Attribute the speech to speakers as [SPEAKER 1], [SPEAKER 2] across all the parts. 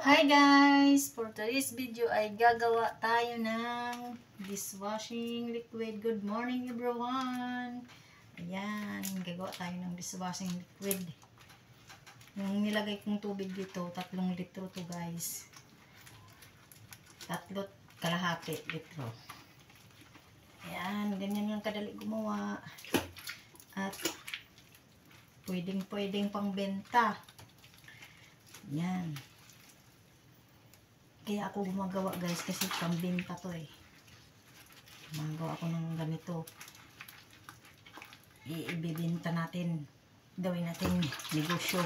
[SPEAKER 1] Hi guys! For today's video ay gagawa tayo ng dishwashing liquid. Good morning everyone! Ayan, gagawa tayo ng dishwashing liquid. Yung nilagay kong tubig dito, 3 litro to guys. 3.5 litro. Ayan, ganyan lang kadali gumawa. At pwedeng pang benta. Ayan. Kaya ako gumagawa guys kasi pambenta to eh. Gumagawa ako ng ganito. Ibibenta natin. Gawin natin negosyo.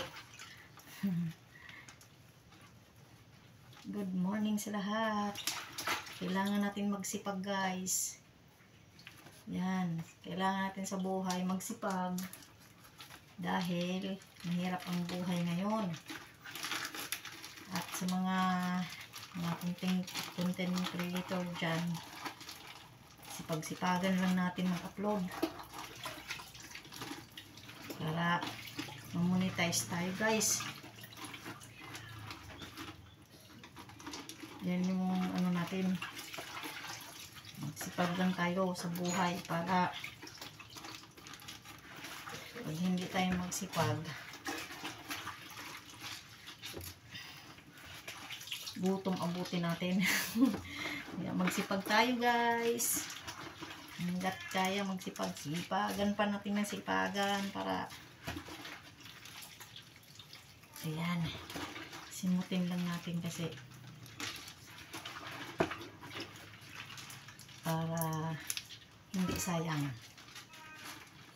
[SPEAKER 1] Good morning sa lahat. Kailangan natin magsipag guys. Yan. Kailangan natin sa buhay magsipag. Dahil mahirap ang buhay ngayon. At sa mga content creator dyan, sipag-sipagan lang natin mag-upload para ma-monetize tayo guys. Yan yung ano natin, magsipag lang tayo sa buhay para pag hindi tayo magsipag, gutom abutin natin. Kaya magsipag tayo guys. Hanggat kaya magsipag, sipagan pa natin ng sipagan para ayan, simutin lang natin kasi para hindi sayang.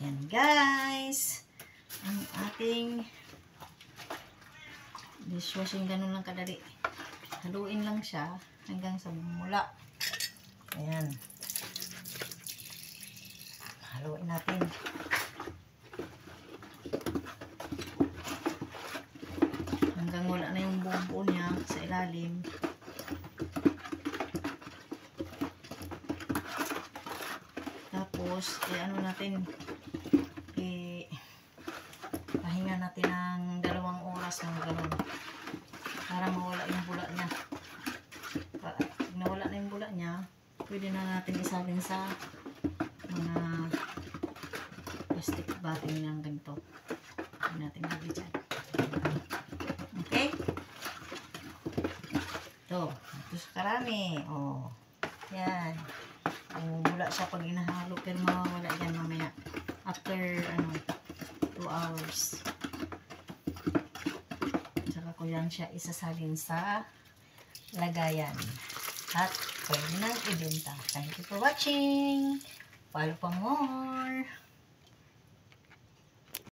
[SPEAKER 1] Ayan guys, ang ating dishwashing, ganun lang kadali. Haluin lang siya hanggang sa mula. Ayan. Haluin natin. Hanggang wala na yung buo niya sa ilalim. Tapos, ano natin, pahinga natin ng 2 oras ng gano'n. Para mawala yung bula niya. Pag nawala na yung bula niya, pwede na natin isalin sa mga plastic batting ng ganito. Pwede natin lagay dyan. Okay? Ito. Ito sa karami. O. Yan. Bula siya pag inahalo. Pero mawawala dyan mamaya. After, 2 hours. Yan siya isasalin sa lagayan at pwede nang ibenta. Thank you for watching. Follow for more.